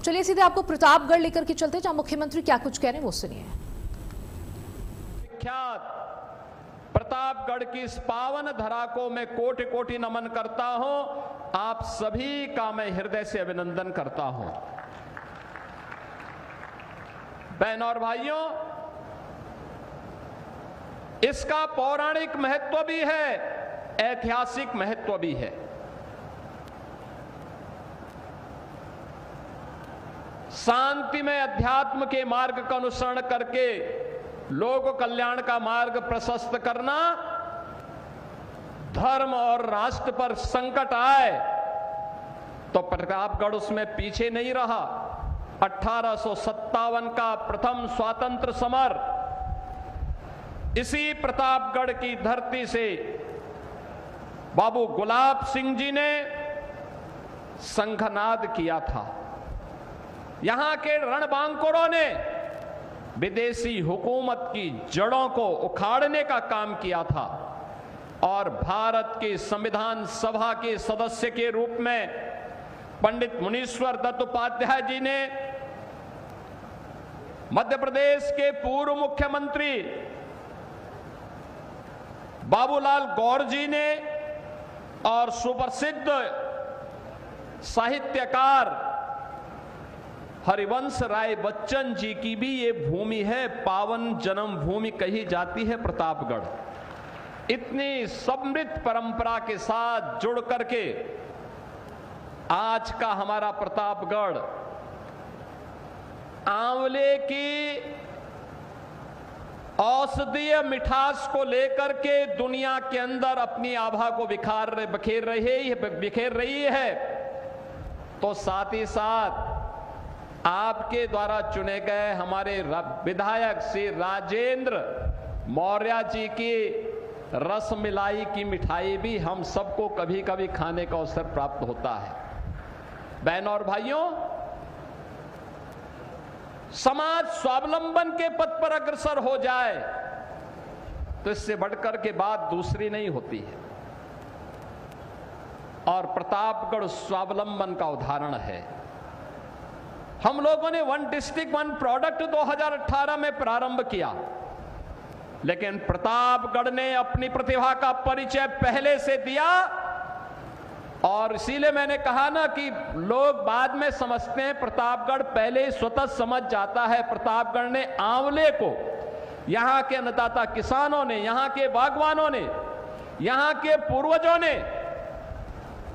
चलिए सीधे आपको प्रतापगढ़ लेकर के चलते, जहां मुख्यमंत्री क्या कुछ कह रहे हैं वो सुनिए। विख्यात प्रतापगढ़ की इस पावन धरा को मैं कोटि कोटि नमन करता हूं। आप सभी का मैं हृदय से अभिनंदन करता हूं। बहनों और भाइयों, इसका पौराणिक महत्व भी है, ऐतिहासिक महत्व भी है। शांति में अध्यात्म के मार्ग का अनुसरण करके लोक कल्याण का मार्ग प्रशस्त करना, धर्म और राष्ट्र पर संकट आए तो प्रतापगढ़ उसमें पीछे नहीं रहा। 1857 का प्रथम स्वातंत्र समर इसी प्रतापगढ़ की धरती से बाबू गुलाब सिंह जी ने शंखनाद किया था। यहां के रणबांकुरों ने विदेशी हुकूमत की जड़ों को उखाड़ने का काम किया था और भारत के संविधान सभा के सदस्य के रूप में पंडित मुनीश्वर दत्त उपाध्याय जी ने, मध्य प्रदेश के पूर्व मुख्यमंत्री बाबूलाल गौर जी ने और सुप्रसिद्ध साहित्यकार हरिवंश राय बच्चन जी की भी ये भूमि है, पावन जन्म भूमि कही जाती है प्रतापगढ़। इतनी समृद्ध परंपरा के साथ जुड़ करके आज का हमारा प्रतापगढ़ आंवले की औषधीय मिठास को लेकर के दुनिया के अंदर अपनी आभा को बिखेर रही है, तो साथ ही साथ आपके द्वारा चुने गए हमारे विधायक श्री राजेंद्र मौर्य जी की रसमलाई की मिठाई भी हम सबको कभी कभी खाने का अवसर प्राप्त होता है। बहनों और भाइयों, समाज स्वावलंबन के पथ पर अग्रसर हो जाए तो इससे बढ़कर के बात दूसरी नहीं होती है, और प्रतापगढ़ स्वावलंबन का उदाहरण है। हम लोगों ने वन डिस्ट्रिक्ट वन प्रोडक्ट 2018 में प्रारंभ किया, लेकिन प्रतापगढ़ ने अपनी प्रतिभा का परिचय पहले से दिया। और इसीलिए मैंने कहा ना कि लोग बाद में समझते हैं, प्रतापगढ़ पहले ही स्वतः समझ जाता है। प्रतापगढ़ ने आंवले को, यहां के अन्नदाता किसानों ने, यहां के बागवानों ने, यहां के पूर्वजों ने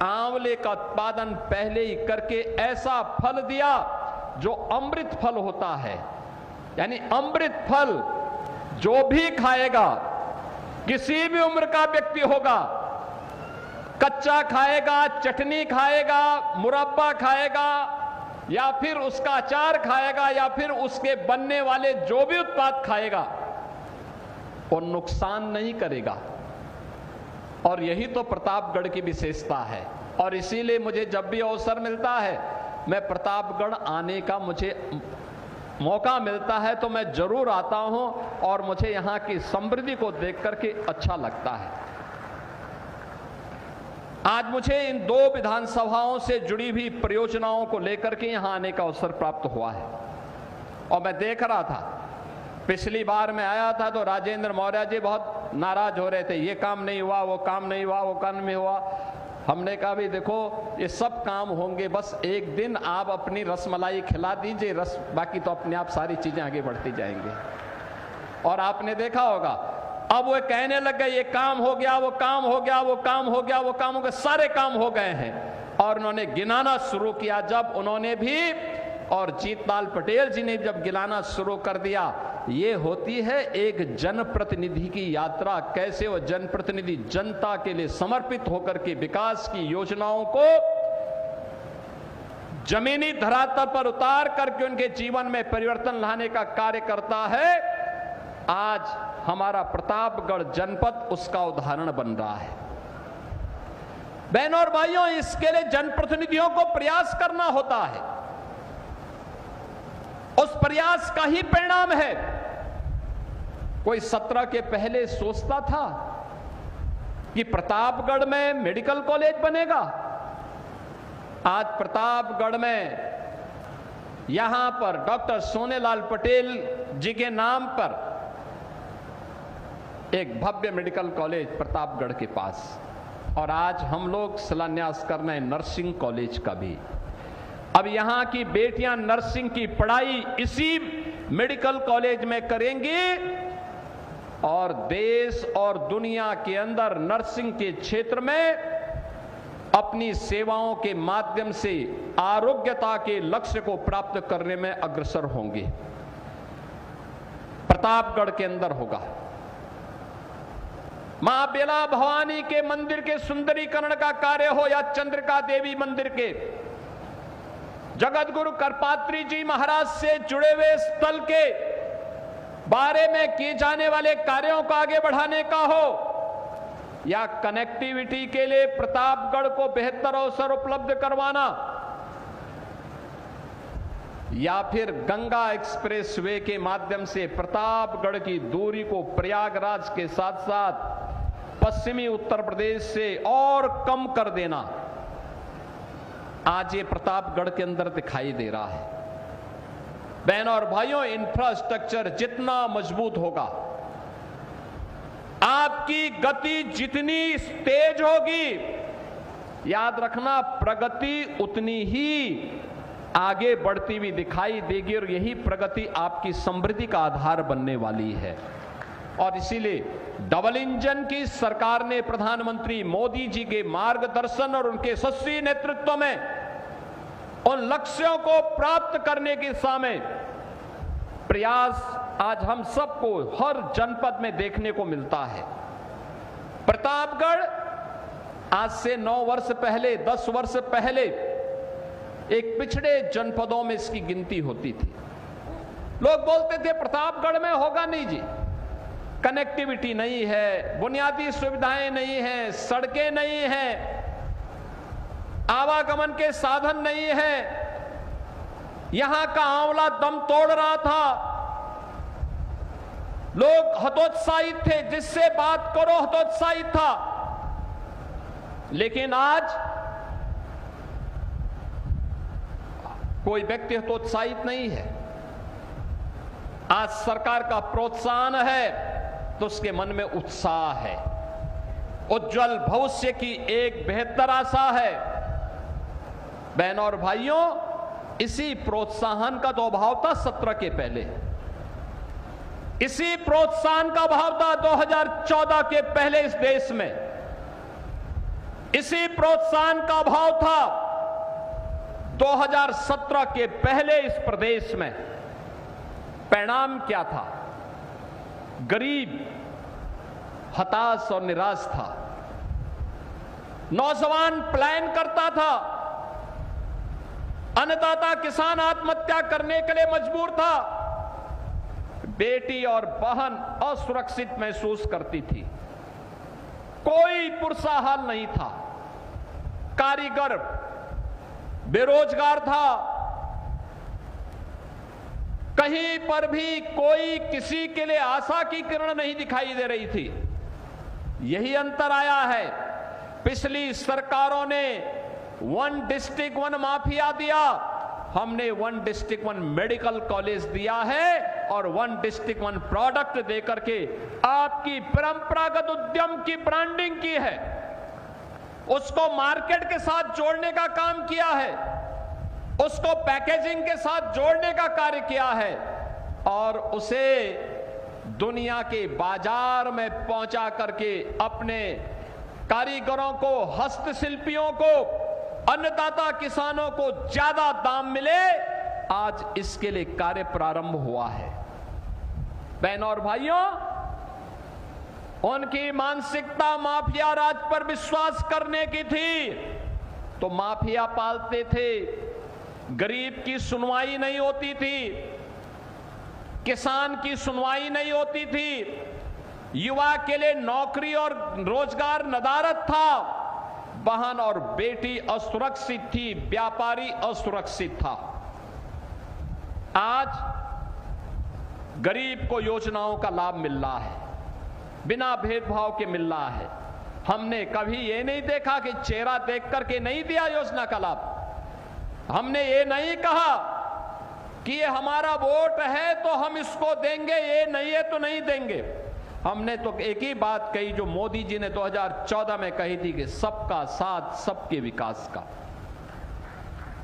आंवले का उत्पादन पहले ही करके ऐसा फल दिया जो अमृत फल होता है। यानी अमृत फल जो भी खाएगा, किसी भी उम्र का व्यक्ति होगा, कच्चा खाएगा, चटनी खाएगा, मुरब्बा खाएगा, या फिर उसका अचार खाएगा, या फिर उसके बनने वाले जो भी उत्पाद खाएगा, वो नुकसान नहीं करेगा। और यही तो प्रतापगढ़ की विशेषता है। और इसीलिए मुझे जब भी अवसर मिलता है, मैं प्रतापगढ़ आने का मुझे मौका मिलता है तो मैं जरूर आता हूं, और मुझे यहां की समृद्धि को देख करके अच्छा लगता है। आज मुझे इन 2 विधानसभाओं से जुड़ी हुई परियोजनाओं को लेकर के यहां आने का अवसर प्राप्त हुआ है। और मैं देख रहा था, पिछली बार मैं आया था तो राजेंद्र मौर्य जी बहुत नाराज हो रहे थे, ये काम नहीं हुआ, वो काम नहीं हुआ, वो काम नहीं हुआ। हमने कहा भी देखो, ये सब काम होंगे, बस एक दिन आप अपनी रसमलाई खिला दीजिए, बाकी तो अपने आप सारी चीजें आगे बढ़ती जाएंगे। और आपने देखा होगा, अब वो कहने लग गए ये काम हो गया, वो काम हो गया, वो काम हो गया, वो काम हो गया, सारे काम हो गए हैं। और उन्होंने गिनाना शुरू किया। जब उन्होंने भी, और जीतलाल पटेल जी ने जब गिनाना शुरू कर दिया, ये होती है एक जनप्रतिनिधि की यात्रा। कैसे वो जनप्रतिनिधि जनता के लिए समर्पित होकर के विकास की योजनाओं को जमीनी धरातल पर उतार करके उनके जीवन में परिवर्तन लाने का कार्य करता है। आज हमारा प्रतापगढ़ जनपद उसका उदाहरण बन रहा है। बहनों और भाइयों, इसके लिए जनप्रतिनिधियों को प्रयास करना होता है। उस प्रयास का ही परिणाम है। कोई 17 के पहले सोचता था कि प्रतापगढ़ में मेडिकल कॉलेज बनेगा? आज प्रतापगढ़ में यहां पर डॉक्टर सोनेलाल पटेल जी के नाम पर एक भव्य मेडिकल कॉलेज प्रतापगढ़ के पास, और आज हम लोग शिलान्यास कर रहे हैं नर्सिंग कॉलेज का भी। अब यहां की बेटियां नर्सिंग की पढ़ाई इसी मेडिकल कॉलेज में करेंगी और देश और दुनिया के अंदर नर्सिंग के क्षेत्र में अपनी सेवाओं के माध्यम से आरोग्यता के लक्ष्य को प्राप्त करने में अग्रसर होंगे। प्रतापगढ़ के अंदर होगा। मां बेला भवानी के मंदिर के सुंदरीकरण का कार्य हो या चंद्रिका देवी मंदिर के, जगत गुरु करपात्री जी महाराज से जुड़े हुए स्थल के बारे में किए जाने वाले कार्यों को आगे बढ़ाने का हो, या कनेक्टिविटी के लिए प्रतापगढ़ को बेहतर अवसर उपलब्ध करवाना, या फिर गंगा एक्सप्रेसवे के माध्यम से प्रतापगढ़ की दूरी को प्रयागराज के साथ साथ पश्चिमी उत्तर प्रदेश से और कम कर देना, आज ये प्रतापगढ़ के अंदर दिखाई दे रहा है। बहनों और भाइयों, इंफ्रास्ट्रक्चर जितना मजबूत होगा, आपकी गति जितनी तेज होगी, याद रखना प्रगति उतनी ही आगे बढ़ती हुई दिखाई देगी, और यही प्रगति आपकी समृद्धि का आधार बनने वाली है। और इसीलिए डबल इंजन की सरकार ने प्रधानमंत्री मोदी जी के मार्गदर्शन और उनके यशस्वी नेतृत्व में उन लक्ष्यों को प्राप्त करने की दिशा में प्रयास आज हम सबको हर जनपद में देखने को मिलता है। प्रतापगढ़ आज से 9 वर्ष पहले, 10 वर्ष पहले एक पिछड़े जनपदों में इसकी गिनती होती थी। लोग बोलते थे प्रतापगढ़ में होगा नहीं जी, कनेक्टिविटी नहीं है, बुनियादी सुविधाएं नहीं है, सड़कें नहीं हैं, आवागमन के साधन नहीं है, यहां का आंवला दम तोड़ रहा था, लोग हतोत्साहित थे, जिससे बात करो हतोत्साहित था। लेकिन आज कोई व्यक्ति हतोत्साहित नहीं है। आज सरकार का प्रोत्साहन है तो उसके मन में उत्साह है, उज्जवल भविष्य की एक बेहतर आशा है। बहनों और भाइयों, इसी प्रोत्साहन का तो अभाव था 17 के पहले, इसी प्रोत्साहन का अभाव था 2014 के पहले इस देश में, इसी प्रोत्साहन का अभाव था 2017 के पहले इस प्रदेश में। परिणाम क्या था? गरीब हताश और निराश था, नौजवान पलायन करता था, अन्नदाता किसान आत्महत्या करने के लिए मजबूर था, बेटी और बहन असुरक्षित महसूस करती थी, कोई पुरसा हाल नहीं था, कारीगर बेरोजगार था, कहीं पर भी कोई किसी के लिए आशा की किरण नहीं दिखाई दे रही थी। यही अंतर आया है। पिछली सरकारों ने 1 डिस्ट्रिक्ट 1 माफिया दिया, हमने 1 डिस्ट्रिक्ट 1 मेडिकल कॉलेज दिया है और 1 डिस्ट्रिक्ट 1 प्रोडक्ट देकर के आपकी परंपरागत उद्यम की ब्रांडिंग की है, उसको मार्केट के साथ जोड़ने का काम किया है, उसको पैकेजिंग के साथ जोड़ने का कार्य किया है और उसे दुनिया के बाजार में पहुंचा करके अपने कारीगरों को, हस्तशिल्पियों को, अन्नदाता किसानों को ज्यादा दाम मिले, आज इसके लिए कार्य प्रारंभ हुआ है। बहनों और भाइयों, उनकी मानसिकता माफिया राज पर विश्वास करने की थी तो माफिया पालते थे, गरीब की सुनवाई नहीं होती थी, किसान की सुनवाई नहीं होती थी, युवा के लिए नौकरी और रोजगार नदारद था, बहन और बेटी असुरक्षित थी, व्यापारी असुरक्षित था। आज गरीब को योजनाओं का लाभ मिल रहा है, बिना भेदभाव के मिल रहा है। हमने कभी ये नहीं देखा कि चेहरा देख करके नहीं दिया योजना का लाभ, हमने ये नहीं कहा कि ये हमारा वोट है तो हम इसको देंगे, ये नहीं है तो नहीं देंगे। हमने तो एक ही बात कही जो मोदी जी ने 2014 में कही थी कि सबका साथ सबके विकास का,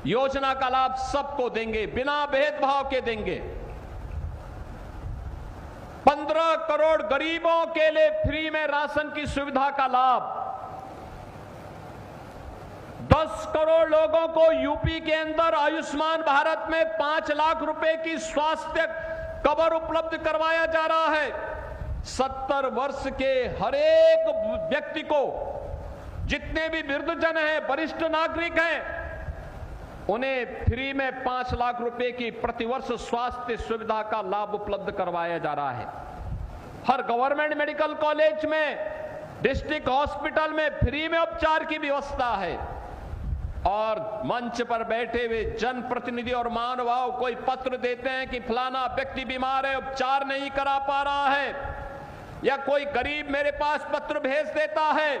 योजना का लाभ सबको देंगे, बिना भेदभाव के देंगे। 15 करोड़ गरीबों के लिए फ्री में राशन की सुविधा का लाभ, 10 करोड़ लोगों को यूपी के अंदर आयुष्मान भारत में 5 लाख रुपए की स्वास्थ्य कवर उपलब्ध करवाया जा रहा है। 70 वर्ष के हर एक व्यक्ति को, जितने भी वृद्धजन हैं, वरिष्ठ नागरिक हैं, उन्हें फ्री में 5 लाख रुपए की प्रतिवर्ष स्वास्थ्य सुविधा का लाभ उपलब्ध करवाया जा रहा है। हर गवर्नमेंट मेडिकल कॉलेज में, डिस्ट्रिक्ट हॉस्पिटल में फ्री में उपचार की व्यवस्था है। और मंच पर बैठे हुए जनप्रतिनिधि और महानुभाव कोई पत्र देते हैं कि फलाना व्यक्ति बीमार है, उपचार नहीं करा पा रहा है, या कोई गरीब मेरे पास पत्र भेज देता है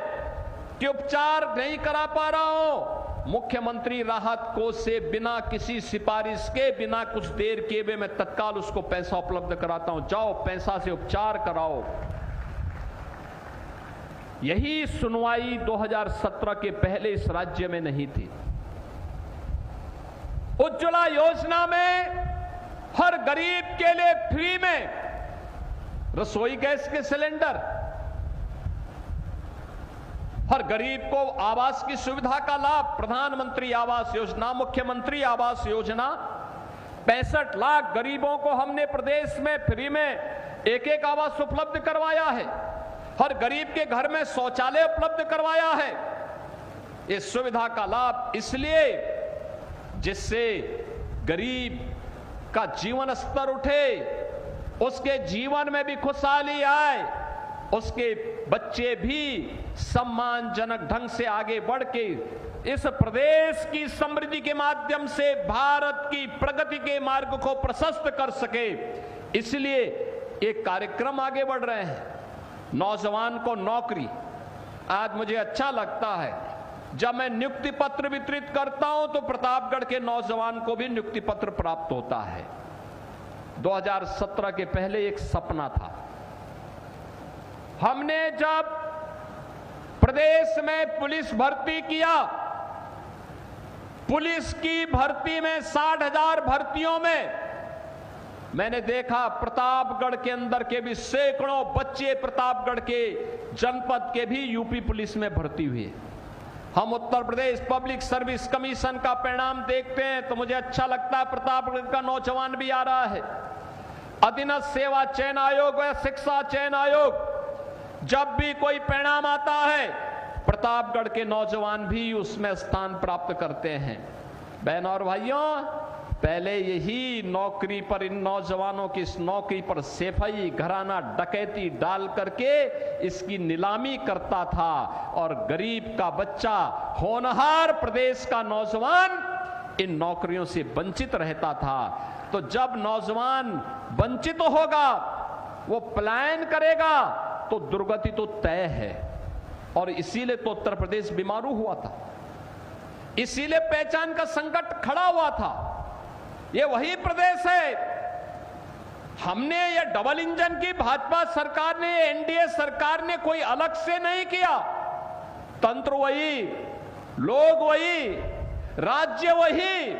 कि उपचार नहीं करा पा रहा हूं, मुख्यमंत्री राहत कोष से बिना किसी सिफारिश के, बिना कुछ देर किए हुए मैं तत्काल उसको पैसा उपलब्ध कराता हूं, जाओ पैसा से उपचार कराओ। यही सुनवाई 2017 के पहले इस राज्य में नहीं थी। उज्ज्वला योजना में हर गरीब के लिए फ्री में रसोई गैस के सिलेंडर, हर गरीब को आवास की सुविधा का लाभ, प्रधानमंत्री आवास योजना, मुख्यमंत्री आवास योजना, 65 लाख गरीबों को हमने प्रदेश में फ्री में एक आवास उपलब्ध करवाया है। हर गरीब के घर में शौचालय उपलब्ध करवाया है। इस सुविधा का लाभ इसलिए जिससे गरीब का जीवन स्तर उठे, उसके जीवन में भी खुशहाली आए, उसके बच्चे भी सम्मानजनक ढंग से आगे बढ़ के इस प्रदेश की समृद्धि के माध्यम से भारत की प्रगति के मार्ग को प्रशस्त कर सके। इसलिए एक कार्यक्रम आगे बढ़ रहे हैं, नौजवान को नौकरी। आज मुझे अच्छा लगता है जब मैं नियुक्ति पत्र वितरित करता हूं तो प्रतापगढ़ के नौजवान को भी नियुक्ति पत्र प्राप्त होता है। 2017 के पहले एक सपना था। हमने जब प्रदेश में पुलिस भर्ती किया, पुलिस की भर्ती में 60,000 भर्तियों में मैंने देखा प्रतापगढ़ के अंदर के भी सैकड़ों बच्चे प्रतापगढ़ के जनपद के भी यूपी पुलिस में भर्ती हुए। हम Uttar Pradesh public service commission का परिणाम देखते हैं तो मुझे अच्छा लगता है, प्रतापगढ़ का नौजवान भी आ रहा है। अधीनस्थ सेवा चयन आयोग या शिक्षा चयन आयोग, जब भी कोई परिणाम आता है प्रतापगढ़ के नौजवान भी उसमें स्थान प्राप्त करते हैं। बहनों और भाइयों, पहले यही नौकरी पर, इन नौजवानों की इस नौकरी पर सेफई, घराना डकैती डाल करके इसकी नीलामी करता था और गरीब का बच्चा, होनहार प्रदेश का नौजवान इन नौकरियों से वंचित रहता था। तो जब नौजवान वंचित होगा, वो पलायन करेगा तो दुर्गति तो तय है। और इसीलिए तो उत्तर प्रदेश बीमारू हुआ था, इसीलिए पहचान का संकट खड़ा हुआ था। ये वही प्रदेश है। हमने ये डबल इंजन की भाजपा सरकार ने, एनडीए सरकार ने कोई अलग से नहीं किया। तंत्र वही, लोग वही, राज्य वही,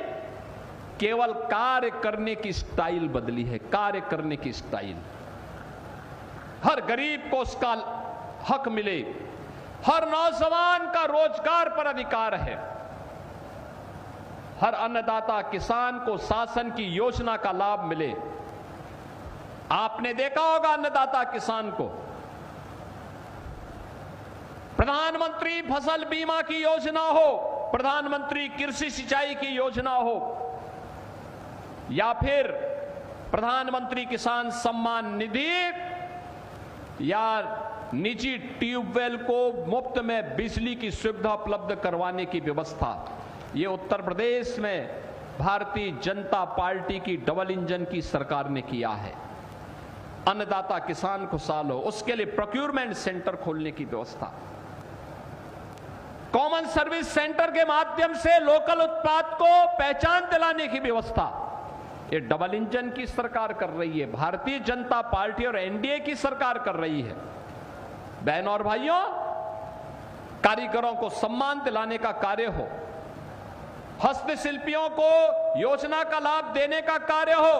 केवल कार्य करने की स्टाइल बदली है, कार्य करने की स्टाइल। हर गरीब को उसका हक मिले, हर नौजवान का रोजगार पर अधिकार है, हर अन्नदाता किसान को शासन की योजना का लाभ मिले। आपने देखा होगा अन्नदाता किसान को प्रधानमंत्री फसल बीमा की योजना हो, प्रधानमंत्री कृषि सिंचाई की योजना हो, या फिर प्रधानमंत्री किसान सम्मान निधि, या निजी ट्यूबवेल को मुफ्त में बिजली की सुविधा उपलब्ध करवाने की व्यवस्था, ये उत्तर प्रदेश में भारतीय जनता पार्टी की डबल इंजन की सरकार ने किया है। अन्नदाता किसान खुशहाल हो, उसके लिए प्रोक्योरमेंट सेंटर खोलने की व्यवस्था, कॉमन सर्विस सेंटर के माध्यम से लोकल उत्पाद को पहचान दिलाने की व्यवस्था, ये डबल इंजन की सरकार कर रही है, भारतीय जनता पार्टी और एनडीए की सरकार कर रही है। बहनों और भाइयों, कारीगरों को सम्मान दिलाने का कार्य हो, हस्तशिल्पियों को योजना का लाभ देने का कार्य हो,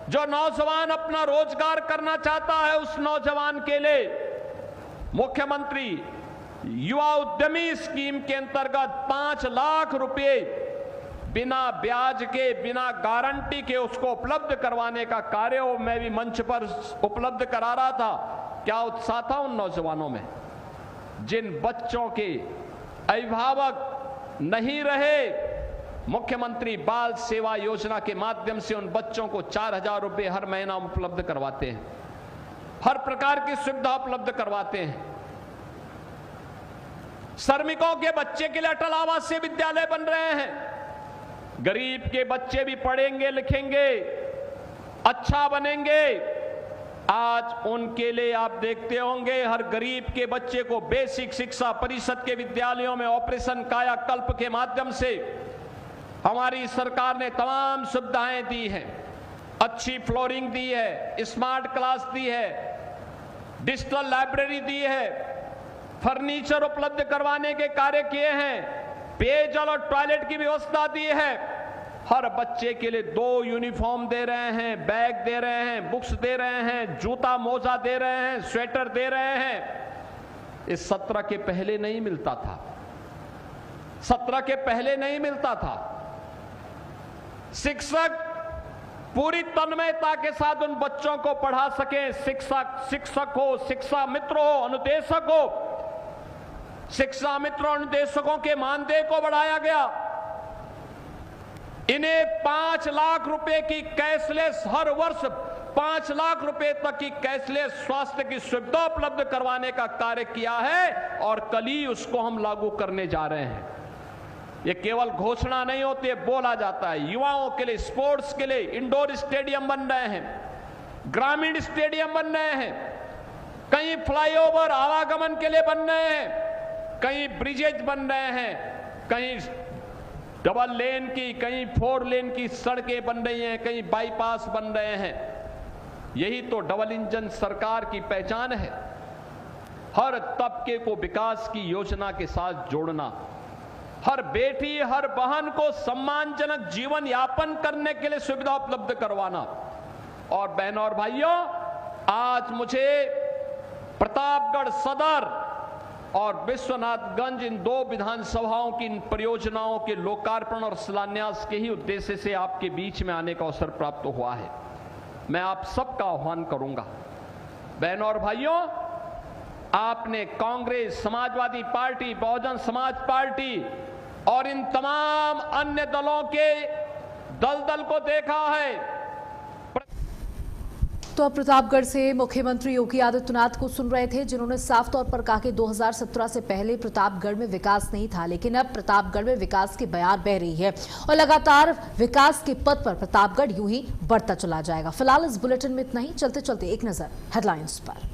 जो नौजवान अपना रोजगार करना चाहता है उस नौजवान के लिए मुख्यमंत्री युवा उद्यमी स्कीम के अंतर्गत 5 लाख रुपए बिना ब्याज के, बिना गारंटी के उसको उपलब्ध करवाने का कार्य हो। मैं भी मंच पर उपलब्ध करा रहा था। क्या उत्साह था उन नौजवानों में, जिन बच्चों के अभिभावक नहीं रहे। मुख्यमंत्री बाल सेवा योजना के माध्यम से उन बच्चों को 4,000 रुपए हर महीना उपलब्ध करवाते हैं, हर प्रकार की सुविधा उपलब्ध करवाते हैं। श्रमिकों के बच्चे के लिए अटल आवासीय विद्यालय बन रहे हैं। गरीब के बच्चे भी पढ़ेंगे, लिखेंगे, अच्छा बनेंगे। आज उनके लिए आप देखते होंगे, हर गरीब के बच्चे को बेसिक शिक्षा परिषद के विद्यालयों में ऑपरेशन कायाकल्प के माध्यम से हमारी सरकार ने तमाम सुविधाएं दी हैं। अच्छी फ्लोरिंग दी है, स्मार्ट क्लास दी है, डिजिटल लाइब्रेरी दी है, फर्नीचर उपलब्ध करवाने के कार्य किए हैं, पेयजल और टॉयलेट की व्यवस्था दी है। हर बच्चे के लिए 2 यूनिफॉर्म दे रहे हैं, बैग दे रहे हैं, बुक्स दे रहे हैं, जूता मोजा दे रहे हैं, स्वेटर दे रहे हैं। इस 17 के पहले नहीं मिलता था, 17 के पहले नहीं मिलता था। शिक्षक पूरी तन्मयता के साथ उन बच्चों को पढ़ा सके। शिक्षक हो, शिक्षा मित्र हो, अनुदेशक हो, शिक्षा मित्र और अनुदेशकों के मानदेय को बढ़ाया गया। इन्हें 5 लाख रुपए की कैशलेस, हर वर्ष 5 लाख रुपए तक की कैशलेस स्वास्थ्य की सुविधा उपलब्ध करवाने का कार्य किया है और कल ही उसको हम लागू करने जा रहे हैं। ये केवल घोषणा नहीं होती है, बोला जाता है। युवाओं के लिए, स्पोर्ट्स के लिए इंडोर स्टेडियम बन रहे हैं, ग्रामीण स्टेडियम बन रहे हैं, कहीं फ्लाईओवर आवागमन के लिए बन रहे हैं, कहीं ब्रिजेज बन रहे हैं, कहीं डबल लेन की, कहीं 4 लेन की सड़कें बन रही हैं, कहीं बाईपास बन रहे हैं। यही तो डबल इंजन सरकार की पहचान है। हर तबके को विकास की योजना के साथ जोड़ना, हर बेटी, हर बहन को सम्मानजनक जीवन यापन करने के लिए सुविधा उपलब्ध करवाना। और बहनों और भाइयों, आज मुझे प्रतापगढ़ सदर और विश्वनाथगंज, इन 2 विधानसभाओं की इन परियोजनाओं के लोकार्पण और शिलान्यास के ही उद्देश्य से आपके बीच में आने का अवसर प्राप्त हुआ है। मैं आप सबका आह्वान करूंगा, बहनों और भाइयों, आपने कांग्रेस, समाजवादी पार्टी, बहुजन समाज पार्टी और इन तमाम अन्य दलों के दलदल को देखा है। तो अब प्रतापगढ़ से मुख्यमंत्री योगी आदित्यनाथ को सुन रहे थे, जिन्होंने साफ तौर पर कहा कि 2017 से पहले प्रतापगढ़ में विकास नहीं था, लेकिन अब प्रतापगढ़ में विकास की बयार बह रही है और लगातार विकास के पथ पर प्रतापगढ़ यूं ही बढ़ता चला जाएगा। फिलहाल इस बुलेटिन में इतना ही। चलते चलते एक नजर हेडलाइंस पर।